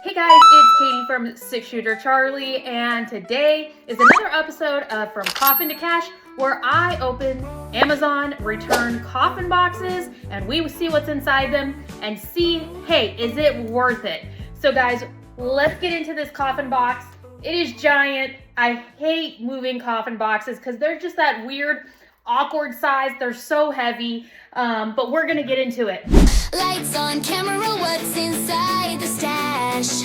Hey guys, it's Katie from Six Shooter Charlie, and today is another episode of From Coffin to Cash, where I open Amazon return coffin boxes and we see what's inside them and see, hey, is it worth it? So guys, let's get into this coffin box. It is giant. I hate moving coffin boxes because they're just that weird, awkward size. They're so heavy, but we're gonna get into it. Lights on camera, what's inside the stash?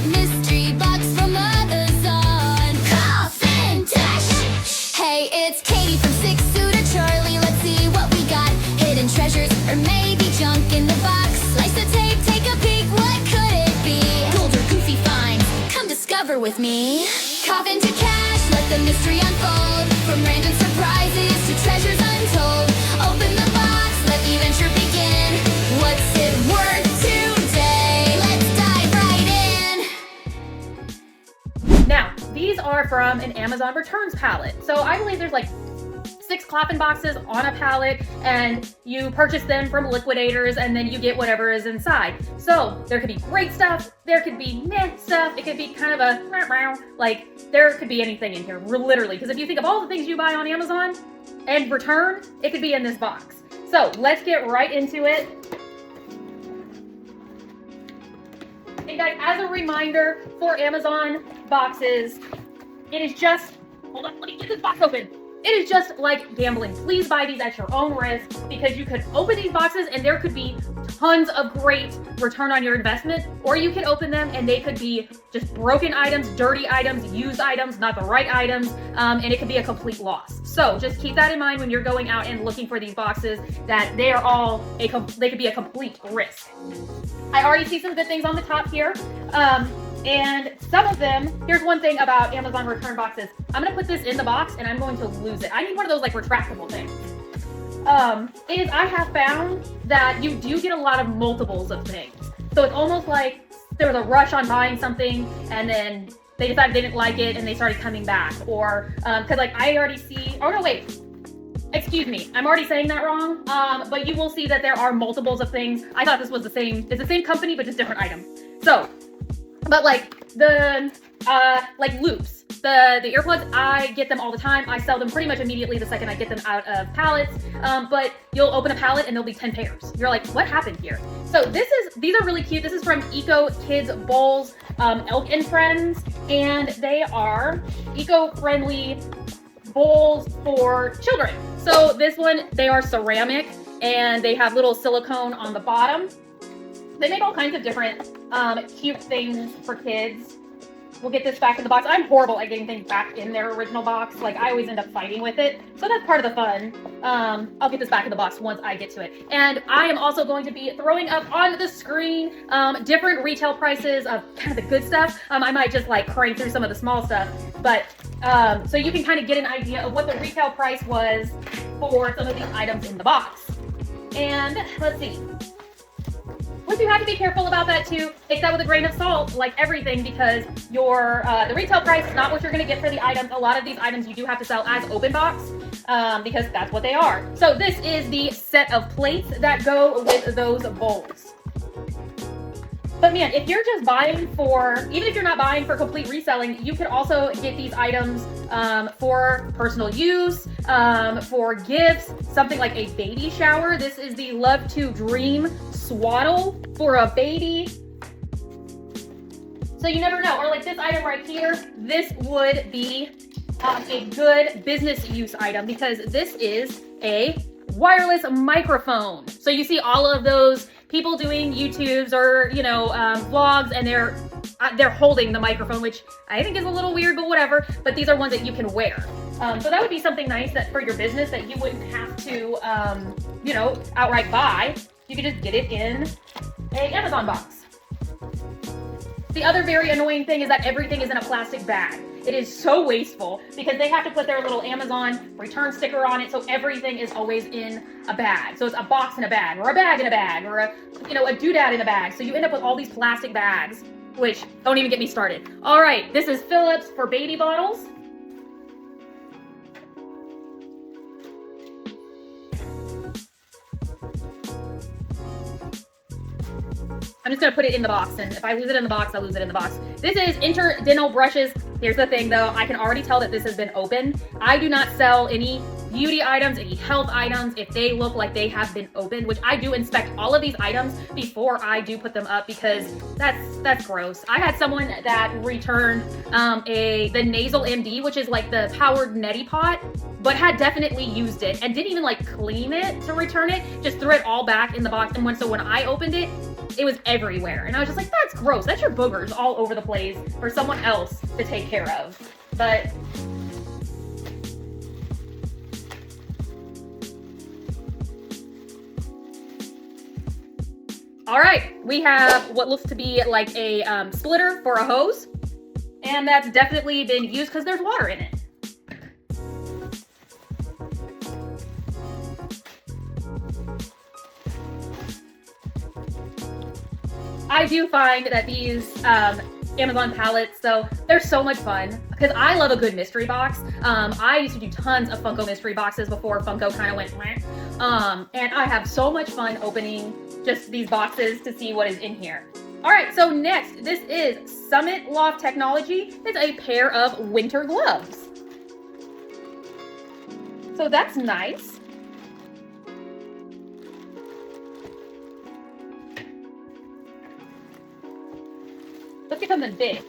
Mystery box from Amazon. Coffin dash. Hey, it's Katie from Six Shooter Charlie. Let's see what we got. Hidden treasures or maybe junk in the box. Slice the tape, take a peek. What could it be? Gold or goofy finds? Come discover with me. Coffin to cash, let the mystery unfold. From random surprises to treasures untold. Open the box, let the adventure begin. What's it worth today? Let's dive right in. Now, these are from an Amazon returns palette. So I believe there's like 6 coffin boxes on a pallet, and you purchase them from liquidators and then you get whatever is inside. So there could be great stuff, there could be meh stuff, it could be kind of a like there could be anything in here, literally, because if you think of all the things you buy on Amazon and return, it could be in this box. So let's get right into it. And guys, as a reminder for Amazon boxes, it is just, hold on, let me get this box open. It is just like gambling. Please buy these at your own risk, because you could open these boxes and there could be tons of great return on your investment, or you can open them and they could be just broken items, dirty items, used items, not the right items, and it could be a complete loss. So just keep that in mind when you're going out and looking for these boxes, that they are all they could be a complete risk. I already see some good things on the top here. And some of them, here's one thing about Amazon return boxes. I'm gonna put this in the box and I'm going to lose it. I need one of those like retractable things. I have found that you do get a lot of multiples of things. So it's almost like there was a rush on buying something and then they decided they didn't like it and they started coming back. Or, cause like I already see, oh no, wait. Excuse me, I'm already saying that wrong, but you will see that there are multiples of things. I thought this was it's the same company, but just different item. So, but like the, like loops, the earplugs, I get them all the time. I sell them pretty much immediately the second I get them out of pallets, but you'll open a pallet and there'll be 10 pairs. You're like, what happened here? So these are really cute. This is from Eco Kids Bowls, Elk and Friends, and they are eco-friendly bowls for children. So this one, they are ceramic and they have little silicone on the bottom. They make all kinds of different cute things for kids. We'll get this back in the box. I'm horrible at getting things back in their original box. Like I always end up fighting with it. So that's part of the fun. I'll get this back in the box once I get to it. And I am also going to be throwing up on the screen different retail prices of kind of the good stuff. I might just like crank through some of the small stuff, but so you can kind of get an idea of what the retail price was for some of these items in the box. And let's see. But you have to be careful about that too. Take that with a grain of salt, like everything, because your the retail price is not what you're going to get for the items. A lot of these items you do have to sell as open box because that's what they are. So this is the set of plates that go with those bowls. But man, if you're just buying for, even if you're not buying for complete reselling, you could also get these items for personal use, for gifts, something like a baby shower. This is the Love to Dream swaddle for a baby. So you never know. Or like this item right here, this would be a good business use item because this is a wireless microphone. So you see all of those people doing YouTubes or, you know, vlogs, and they're holding the microphone, which I think is a little weird, but whatever. But these are ones that you can wear. So that would be something nice that for your business that you wouldn't have to, you know, outright buy. You could just get it in an Amazon box. The other very annoying thing is that everything is in a plastic bag. It is so wasteful because they have to put their little Amazon return sticker on it, so everything is always in a bag. So it's a box in a bag, or a bag in a bag, or a, you know, a doodad in a bag. So you end up with all these plastic bags, which don't even get me started. All right, this is Phillips for baby bottles. I'm just gonna put it in the box, and if I lose it in the box, I lose it in the box. This is interdental brushes. Here's the thing though, I can already tell that this has been opened. I do not sell any beauty items, any health items, if they look like they have been opened, which I do inspect all of these items before I do put them up because that's gross. I had someone that returned the Nasal MD, which is like the powered neti pot, but had definitely used it and didn't even like clean it to return it, just threw it all back in the box. And so when I opened it, it was everywhere. And I was just like, that's gross. That's your boogers all over the place for someone else to take care of. But all right, we have what looks to be like a splitter for a hose. And that's definitely been used because there's water in it. I do find that these Amazon palettes, so they're so much fun because I love a good mystery box. I used to do tons of Funko mystery boxes before Funko kind of went meh. And I have so much fun opening just these boxes to see what is in here. All right, so next, this is Summit Loft Technology. It's a pair of winter gloves. So that's nice. Let's get something big.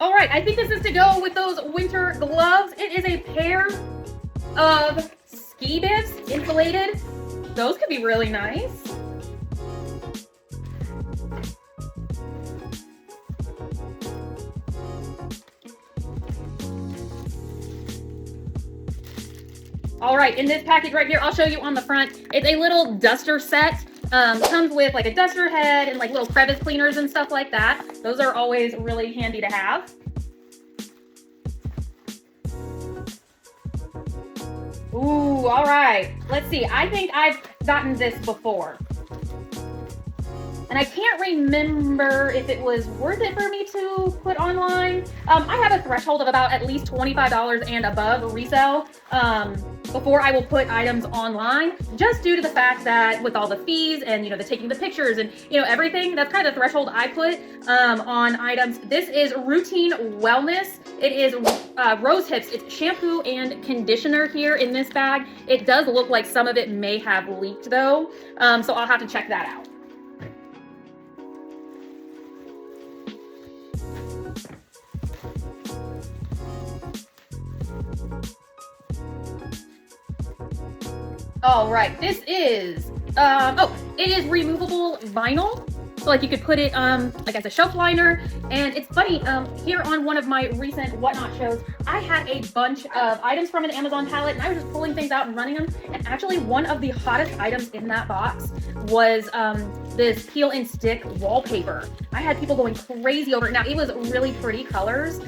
All right, I think this is to go with those winter gloves. It is a pair of ski bibs, insulated. Those could be really nice. All right, in this package right here, I'll show you on the front. It's a little duster set. Comes with like a duster head and like little crevice cleaners and stuff like that. Those are always really handy to have. Ooh, all right. Let's see. I think I've gotten this before. And I can't remember if it was worth it for me to put online. I have a threshold of about at least $25 and above resale before I will put items online, just due to the fact that with all the fees and, the taking the pictures and, everything, that's kind of the threshold I put on items. This is Routine Wellness. It is Rose Hips. It's shampoo and conditioner here in this bag. It does look like some of it may have leaked though, so I'll have to check that out. All right, this is, it is removable vinyl. So like you could put it like as a shelf liner. And it's funny, here on one of my recent Whatnot shows, I had a bunch of items from an Amazon palette and I was just pulling things out and running them. And actually one of the hottest items in that box was this peel and stick wallpaper. I had people going crazy over it. Now it was really pretty colors.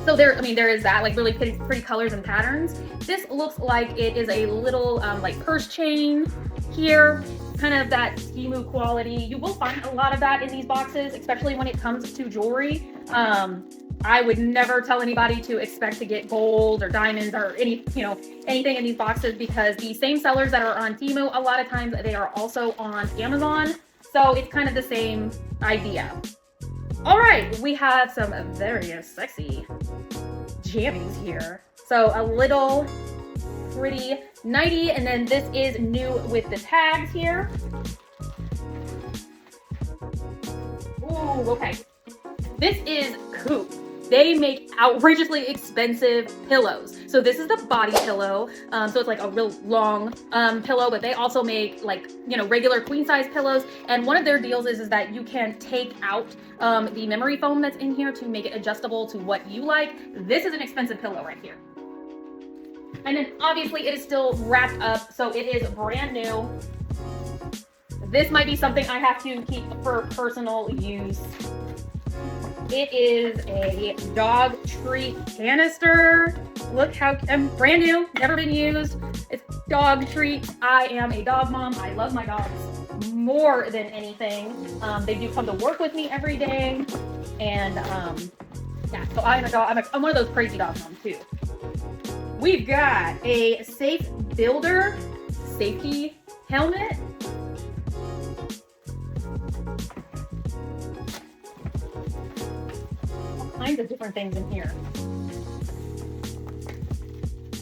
So there is that, like really pretty colors and patterns. This looks like it is a little like purse chain here, kind of that Skimoo quality. You will find a lot of that in these boxes, especially when it comes to jewelry. I would never tell anybody to expect to get gold or diamonds or anything in these boxes, because the same sellers that are on Temu, a lot of times they are also on Amazon. So it's kind of the same idea. All right, we have some very sexy jammies here. So a little pretty nightie, and then this is new with the tags here. Ooh, okay. This is Coop. They make outrageously expensive pillows. So this is the body pillow. So it's like a real long pillow, but they also make like, regular queen size pillows. And one of their deals is that you can take out the memory foam that's in here to make it adjustable to what you like. This is an expensive pillow right here. And then obviously it is still wrapped up, so it is brand new. This might be something I have to keep for personal use. It is a dog treat canister. Look how, brand new, never been used. It's dog treat. I am a dog mom. I love my dogs more than anything. They do come to work with me every day. And yeah, so I'm a dog, I'm one of those crazy dog moms too. We've got a Safe Builder safety helmet. All kinds of different things in here.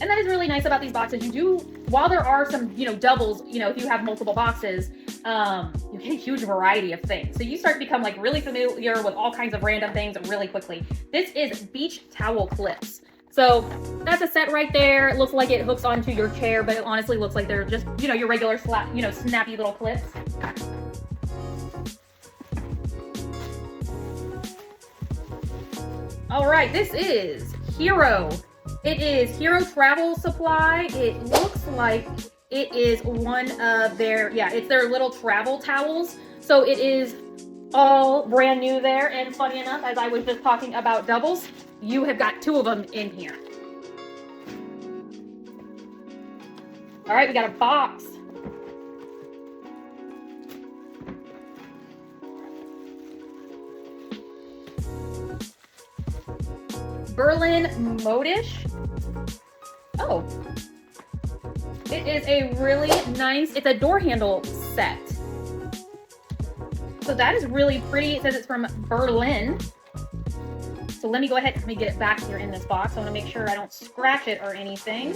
And that is really nice about these boxes. You do, while there are some, doubles, if you have multiple boxes, you get a huge variety of things. So you start to become like really familiar with all kinds of random things really quickly. This is beach towel clips. So that's a set right there. It looks like it hooks onto your chair, but it honestly looks like they're just, your regular snappy little clips. All right, this is Hero. It is Hero Travel Supply. It looks like it is one of their, it's their little travel towels. So it is all brand new there. And funny enough, as I was just talking about doubles, you have got two of them in here. All right, we got a box. Berlin Modish. Oh, it is a really nice, it's a door handle set. So that is really pretty. It says it's from Berlin. So let me go ahead, let me get it back here in this box. I want to make sure I don't scratch it or anything.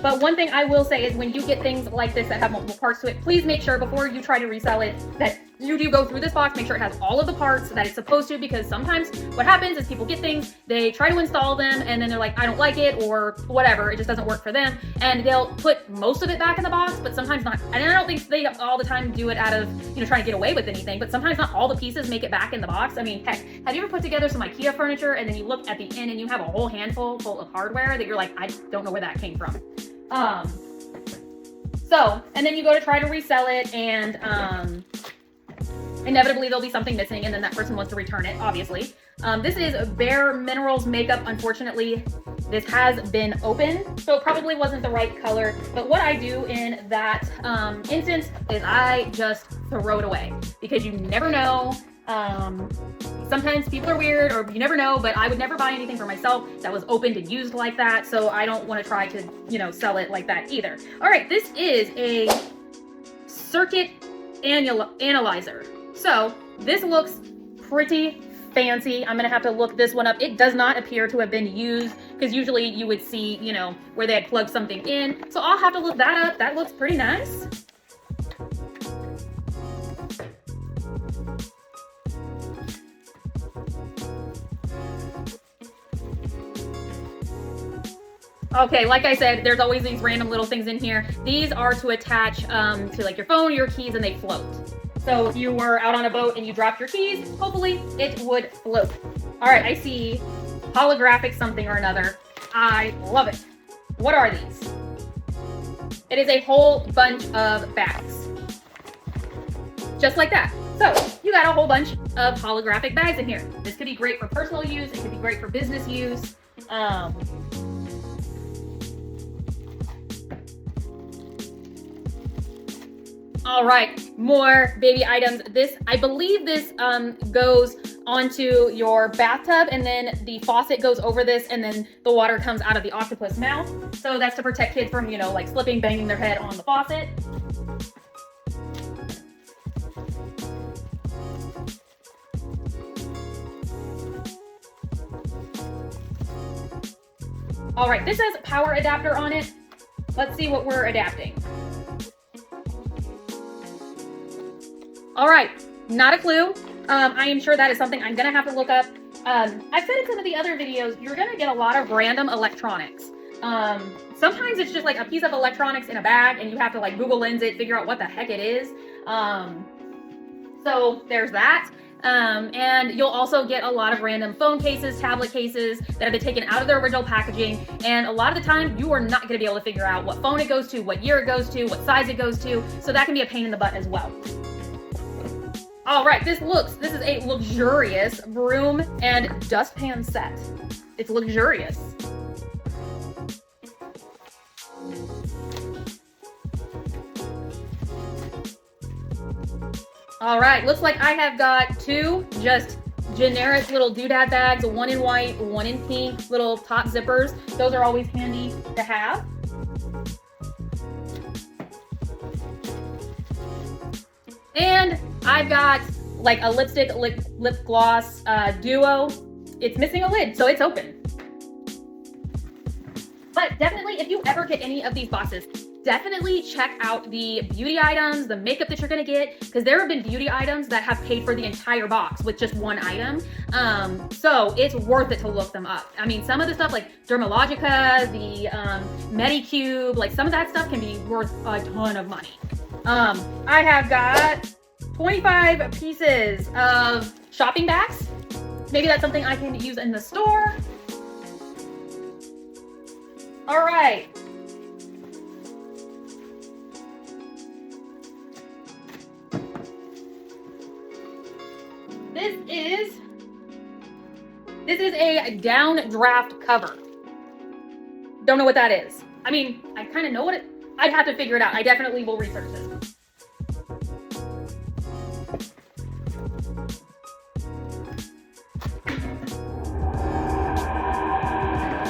But one thing I will say is when you get things like this that have multiple parts to it, please make sure before you try to resell it that you do go through this box, make sure it has all of the parts that it's supposed to, because sometimes what happens is people get things, they try to install them, and then they're like, I don't like it, or whatever, it just doesn't work for them, and they'll put most of it back in the box, but sometimes not. And I don't think they all the time do it out of, trying to get away with anything, but sometimes not all the pieces make it back in the box. I mean, heck, have you ever put together some IKEA furniture, and then you look at the end and you have a whole handful full of hardware that you're like, I don't know where that came from. And then you go to try to resell it, and inevitably there'll be something missing, and then that person wants to return it, obviously. This is Bare Minerals makeup. Unfortunately, this has been open, so it probably wasn't the right color. But what I do in that instance is I just throw it away, because you never know. Sometimes people are weird, or you never know, but I would never buy anything for myself that was opened and used like that, so I don't want to try to, sell it like that either. All right, this is a circuit analyzer. So this looks pretty fancy. I'm gonna have to look this one up. It does not appear to have been used, because usually you would see, where they had plugged something in. So I'll have to look that up. That looks pretty nice. Okay, like I said, there's always these random little things in here. These are to attach to like your phone or your keys, and they float. So if you were out on a boat and you dropped your keys, hopefully it would float. All right, I see holographic something or another. I love it. What are these? It is a whole bunch of bags. Just like that. So you got a whole bunch of holographic bags in here. This could be great for personal use. It could be great for business use. All right, more baby items. This, I believe this goes onto your bathtub, and then the faucet goes over this, and then the water comes out of the octopus mouth. So that's to protect kids from, like slipping, banging their head on the faucet. All right, this has power adapter on it. Let's see what we're adapting. All right, not a clue. I am sure that is something I'm gonna have to look up. I've said in some of the other videos, you're gonna get a lot of random electronics. Sometimes it's just like a piece of electronics in a bag, and you have to like Google Lens it, figure out what the heck it is. So there's that. And you'll also get a lot of random phone cases, tablet cases that have been taken out of their original packaging. And a lot of the time, you are not going to be able to figure out what phone it goes to, what year it goes to, what size it goes to. So that can be a pain in the butt as well. All right, this is a luxurious broom and dustpan set. It's luxurious. All right, looks like I have got two just generic little doodad bags, one in white, one in pink, little top zippers. Those are always handy to have. And I've got like a lipstick lip gloss duo. It's missing a lid, so it's open. But definitely, if you ever get any of these boxes, definitely check out the beauty items, the makeup that you're gonna get, because there have been beauty items that have paid for the entire box with just one item. So it's worth it to look them up. I mean, some of the stuff like Dermalogica, the Medicube, like some of that stuff can be worth a ton of money. I have got 25 pieces of shopping bags. Maybe that's something I can use in the store. All right. This is a downdraft cover. Don't know what that is. I mean, I kind of know what I'd have to figure it out. I definitely will research this.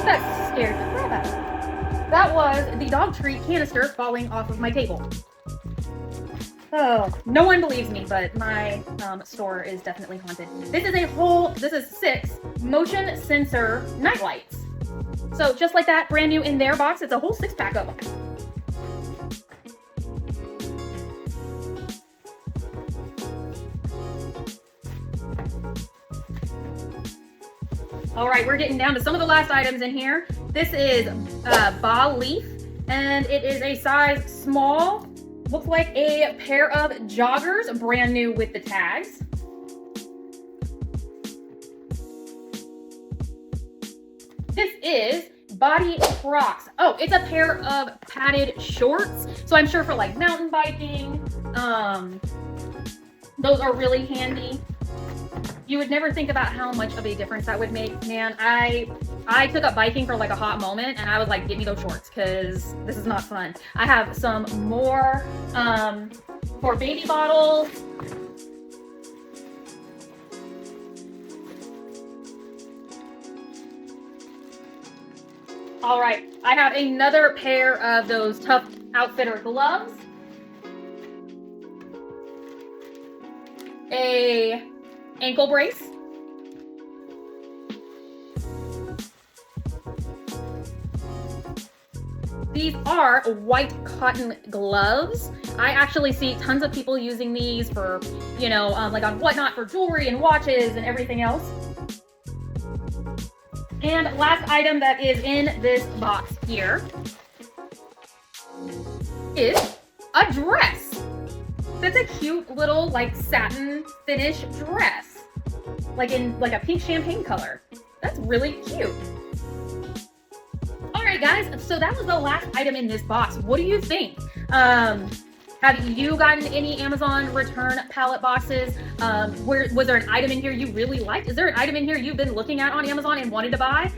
That scared the crap out of me. That was the dog treat canister falling off of my table. Oh, no one believes me, but my store is definitely haunted. This is 6 motion sensor night lights. So just like that, brand new in their box, it's a whole 6-pack of them. All right, we're getting down to some of the last items in here. This is bas leaf, and it is a size small. Looks like a pair of joggers, brand new with the tags. This is body Crocs. Oh, it's a pair of padded shorts. So I'm sure for like mountain biking, those are really handy. You would never think about how much of a difference that would make. Man, I took up biking for like a hot moment and I was like, give me those shorts because this is not fun. I have some more for baby bottles. All right, I have another pair of those Tough Outfitter gloves. A ankle brace. These are white cotton gloves. I actually see tons of people using these for, you know, like on Whatnot for jewelry and watches and everything else. And last item that is in this box here is a dress. That's a cute little like satin finish dress, like in like a pink champagne color. That's really cute. All right, guys, so that was the last item in this box. What do you think? Have you gotten any Amazon return pallet boxes? Was there an item in here you really liked? Is there an item in here you've been looking at on Amazon and wanted to buy,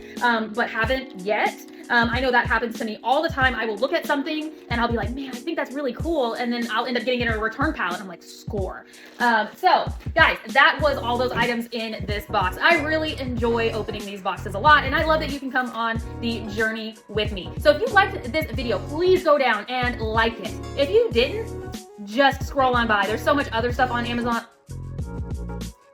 but haven't yet? I know that happens to me all the time. I will look at something and I'll be like, man, I think that's really cool. And then I'll end up getting it in a return pallet. I'm like, score. So guys, that was all those items in this box. I really enjoy opening these boxes a lot. And I love that you can come on the journey with me. So if you liked this video, please go down and like it. If you didn't, just scroll on by. There's so much other stuff on Amazon.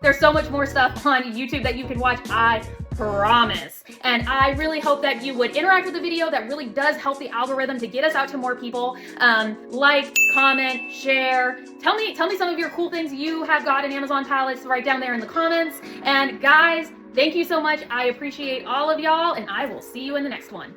There's so much more stuff on YouTube that you can watch, I promise. And I really hope that you would interact with the video. That really does help the algorithm to get us out to more people. Like, comment, share. Tell me some of your cool things you have got in Amazon pallets right down there in the comments. And guys, thank you so much. I appreciate all of y'all, and I will see you in the next one.